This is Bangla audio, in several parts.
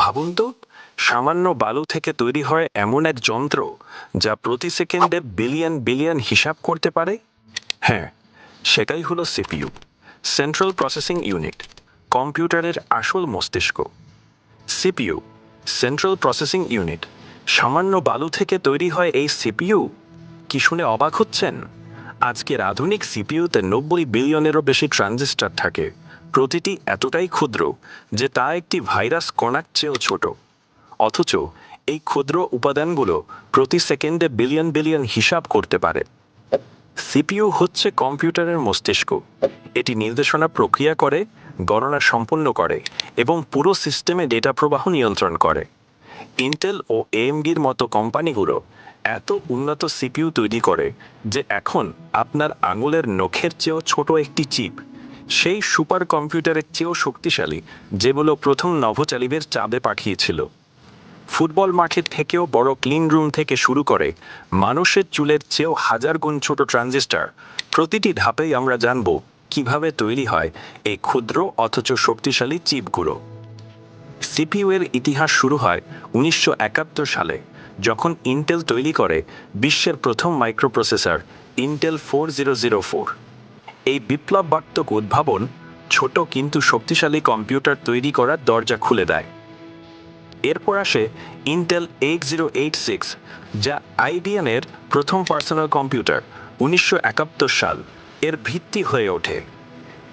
ভাবুন তো, সামান্য বালু থেকে তৈরি হয় এমন এক যন্ত্র যা প্রতি সেকেন্ডে বিলিয়ন বিলিয়ন হিসাব করতে পারে। হ্যাঁ, সেটাই হলো সিপিইউ, সেন্ট্রাল প্রসেসিং ইউনিট, কম্পিউটারের আসল মস্তিষ্ক। সিপিইউ, সেন্ট্রাল প্রসেসিং ইউনিট, সামান্য বালু থেকে তৈরি হয় এই সিপিইউ। কি শুনে অবাক হচ্ছেন? আজকের আধুনিক সিপিইউতে 90 বিলিয়নেরও বেশি ট্রানজিস্টর থাকে। প্রতিটি এতটাই ক্ষুদ্র যে তা একটি ভাইরাস কণার চেয়েও ছোট। অথচ এই ক্ষুদ্র উপাদানগুলো প্রতি সেকেন্ডে বিলিয়ন বিলিয়ন হিসাব করতে পারে। সিপিইউ হচ্ছে কম্পিউটারের মস্তিষ্ক। এটি নির্দেশনা প্রক্রিয়া করে, গণনা সম্পন্ন করে এবং পুরো সিস্টেমে ডেটা প্রবাহ নিয়ন্ত্রণ করে। ইন্টেল ও এএমডির মতো কোম্পানিগুলো এত উন্নত সিপিইউ তৈরি করে যে এখন আপনার আঙুলের নখের চেয়েও ছোট একটি চিপ সেই সুপার কম্পিউটারের চেয়েও শক্তিশালী যেগুলো প্রথম নভোচারীদের চাঁদে পাঠিয়েছিল। ফুটবল মাঠের থেকেও বড় ক্লিন রুম থেকে শুরু করে মানুষের চুলের চেয়েও হাজার গুণ ছোট ট্রানজিস্টর, প্রতিটি ধাপেই আমরা জানব কিভাবে তৈরি হয় এই ক্ষুদ্র অথচ শক্তিশালী চিপগুলো। সিপিইউ এর ইতিহাস শুরু হয় 1971 সালে, যখন ইন্টেল তৈরি করে বিশ্বের প্রথম মাইক্রোপ্রসেসর ইন্টেল 4004। এই বিপ্লবাত্মক উদ্ভাবন ছোট কিন্তু শক্তিশালী কম্পিউটার তৈরি করার দরজা খুলে দেয়। এরপর আসে ইন্টেল 8086, যা আইবিএম এর প্রথম পার্সোনাল কম্পিউটার 1971 সাল এর ভিত্তি হয়ে ওঠে।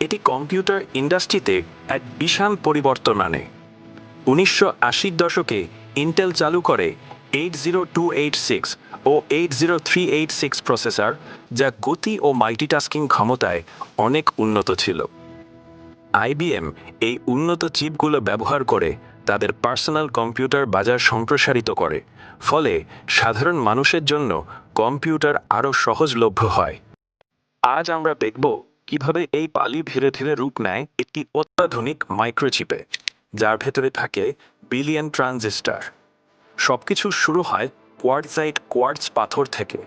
এটি কম্পিউটার ইন্ডাস্ট্রিতে এক বিশাল পরিবর্তন আনে। 1980-র দশকে ইন্টেল চালু করে 80286 ও 80386 প্রসেসর, যা গতি ও মাল্টিটাস্কিং ক্ষমতায় অনেক উন্নত ছিল। আইবিএম এই উন্নত চিপগুলো ব্যবহার করে তাদের পার্সোনাল কম্পিউটার বাজার সম্প্রসারিত করে, ফলে সাধারণ মানুষের জন্য কম্পিউটার আরও সহজলভ্য হয়। আজ আমরা দেখব কিভাবে এই পালি ধীরে ধীরে রূপ নেয় একটি অত্যাধুনিক মাইক্রোচিপে, যার ভেতরে থাকে বিলিয়ন ট্রানজিস্টর। সবকিছু শুরু হয় কোয়ার্টজাইট কোয়ার্টজ পাথর থেকে।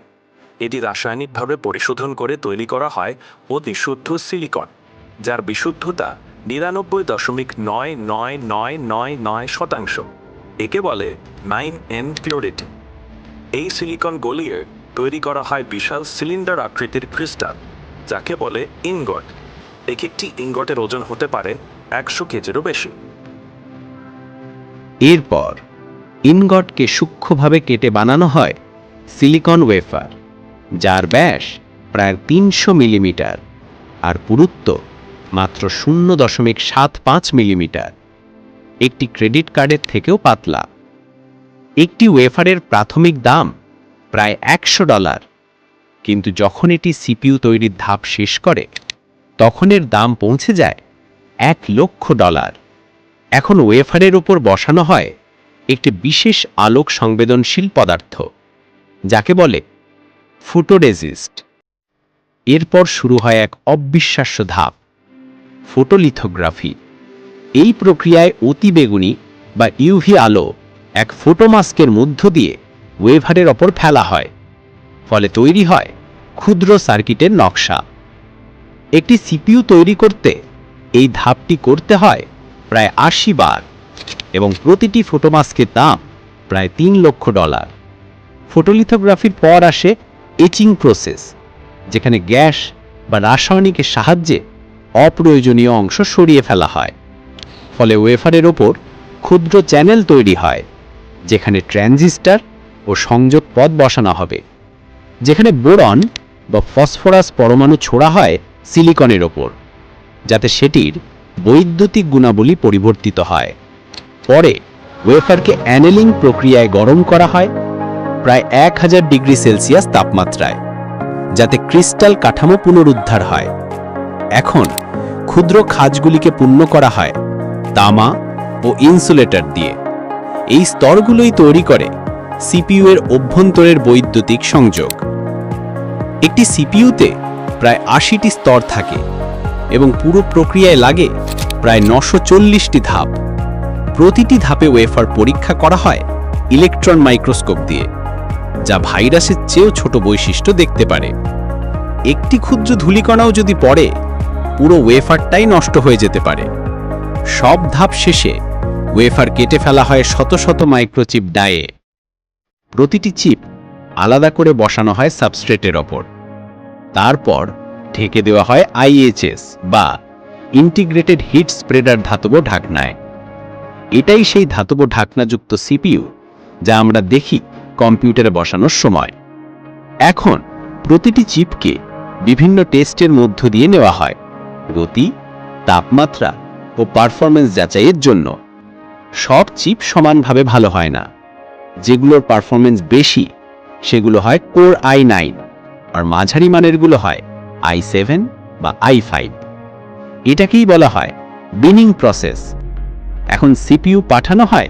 এটি রাসায়নিকভাবে পরিশোধন করে তৈরি করা হয় অতি শুদ্ধ সিলিকন, যার বিশুদ্ধতা 99.99999%। একে বলে 9N পিউরিটি। এই সিলিকন গলিয়ে তৈরি করা হয় বিশাল সিলিন্ডার আকৃতির ক্রিস্টাল, যাকে বলে ইনগট। এক একটি ইনগটের ওজন হতে পারে 100 কেজিরও বেশি। এরপর ইনগটকে সূক্ষ্মভাবে কেটে বানানো হয় সিলিকন ওয়েফার, যার ব্যাস প্রায় 300 মিলিমিটার আর পুরুত্ব মাত্র 0.75 মিলিমিটার। একটি ক্রেডিট কার্ডের থেকেও পাতলা। একটি ওয়েফারের প্রাথমিক দাম প্রায় $100, কিন্তু যখন এটি সিপিইউ তৈরির ধাপ শেষ করে তখন এর দাম পৌঁছে যায় $1 লক্ষ। এখন ওয়েফারের উপর বসানো হয় একটি বিশেষ আলোক সংবেদনশীল পদার্থ, যাকে বলে ফটোরেজিস্ট। এরপর শুরু হয় এক অবিশ্বাস্য ধাপ, ফটোলিথোগ্রাফি। এই প্রক্রিয়ায় অতিবেগুনি বা ইউভি আলো এক ফটোমাস্কের মধ্য দিয়ে ওয়েফারের ওপর ফেলা হয়, ফলে তৈরি হয় ক্ষুদ্র সার্কিটের নকশা। একটি সিপিইউ তৈরি করতে এই ধাপটি করতে হয় প্রায় 80 বার এবং প্রতিটি ফটোমাস্কের দাম প্রায় $3 লক্ষ। ফটোলিথোগ্রাফির পর আসে এচিং প্রসেস, যেখানে গ্যাস বা রাসায়নিকের সাহায্যে অপ্রয়োজনীয় অংশ সরিয়ে ফেলা হয়, ফলে ওয়েফারের ওপর ক্ষুদ্র চ্যানেল তৈরি হয়, যেখানে ট্রানজিস্টর ও সংযোগ পদ বসানো হবে। যেখানে বোরন বা ফসফরাস পরমাণু ছোড়া হয় সিলিকনের ওপর, যাতে সেটির বৈদ্যুতিক গুণাবলী পরিবর্তিত হয়। পরে ওয়েফারকে অ্যানেলিং প্রক্রিয়ায় গরম করা হয় প্রায় 1000 ডিগ্রি সেলসিয়াস তাপমাত্রায়, যাতে ক্রিস্টাল কাঠামো পুনরুদ্ধার হয়। এখন ক্ষুদ্র খাঁজগুলিকে পূর্ণ করা হয় তামা ও ইনসুলেটর দিয়ে। এই স্তরগুলোই তৈরি করে সিপিইউ এর অভ্যন্তরের বৈদ্যুতিক সংযোগ। একটি সিপিইউতে প্রায় 80টি স্তর থাকে এবং পুরো প্রক্রিয়ায় লাগে প্রায় 940টি ধাপ। প্রতিটি ধাপে ওয়েফার পরীক্ষা করা হয় ইলেকট্রন মাইক্রোস্কোপ দিয়ে, যা ভাইরাসের চেয়েও ছোট বৈশিষ্ট্য দেখতে পারে। একটি ক্ষুদ্র ধূলিকণাও যদি পড়ে, পুরো ওয়েফারটাই নষ্ট হয়ে যেতে পারে। সব ধাপ শেষে ওয়েফার কেটে ফেলা হয় শত শত মাইক্রোচিপ ডায়ে। প্রতিটি চিপ আলাদা করে বসানো হয় সাবস্ট্রেটের ওপর। তারপর ঢেকে দেওয়া হয় আইএইচএস বা ইন্টিগ্রেটেড হিট স্প্রেডার ধাতব ঢাকনায়। এটাই সেই ধাতব ঢাকনাযুক্ত সিপিইউ যা আমরা দেখি কম্পিউটারে বসানোর সময়। এখন প্রতিটি চিপকে বিভিন্ন টেস্টের মধ্য দিয়ে নেওয়া হয় গতি, তাপমাত্রা ও পারফরম্যান্স যাচাইয়ের জন্য। সব চিপ সমানভাবে ভালো হয় না। যেগুলোর পারফরম্যান্স বেশি সেগুলো হয় কোর i9, আর মাঝারি মানেরগুলো হয় i7 বা i5। এটাকেই বলা হয় বিনিং প্রসেস। এখন সিপিইউ পাঠানো হয়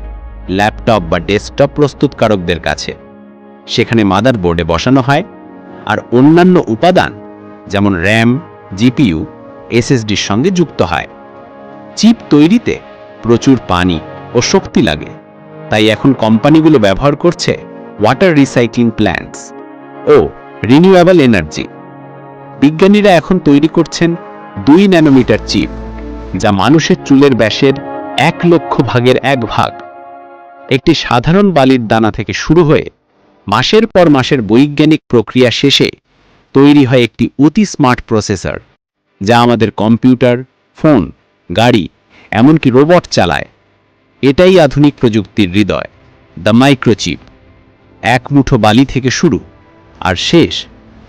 ল্যাপটপ বা ডেস্কটপ প্রস্তুতকারকদের কাছে। সেখানে মাদারবোর্ডে বসানো হয়, আর অন্যান্য উপাদান যেমন র্যাম, জিপিইউ, এসএসডির সঙ্গে যুক্ত হয়। চিপ তৈরিতে প্রচুর পানি ও শক্তি লাগে, তাই এখন কোম্পানিগুলো ব্যবহার করছে ওয়াটার রিসাইক্লিং প্ল্যান্টস ও রিনিউয়েবল এনার্জি। বিজ্ঞানীরা এখন তৈরি করছেন 2 ন্যানোমিটার চিপ, যা মানুষের চুলের ব্যাসের 1 লক্ষ ভাগের 1 ভাগ। একটি সাধারণ বালির দানা থেকে শুরু হয়ে মাসের পর মাসের বৈজ্ঞানিক প্রক্রিয়া শেষে তৈরি হয় একটি অতি স্মার্ট প্রসেসর, যা আমাদের কম্পিউটার, ফোন, গাড়ি, এমনকি রোবট চালায়। এটাই আধুনিক প্রযুক্তির হৃদয়, দ্য মাইক্রোচিপ। এক মুঠো বালি থেকে শুরু, আর শেষ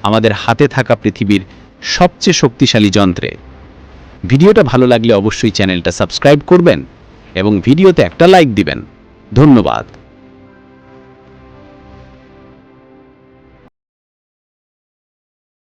আমাদের হাতে থাকা পৃথিবীর সবচেয়ে শক্তিশালী যন্ত্রে। ভিডিওটা ভালো লাগলে অবশ্যই চ্যানেলটা সাবস্ক্রাইব করবেন এবং ভিডিওতে একটা লাইক দিবেন। ধন্যবাদ।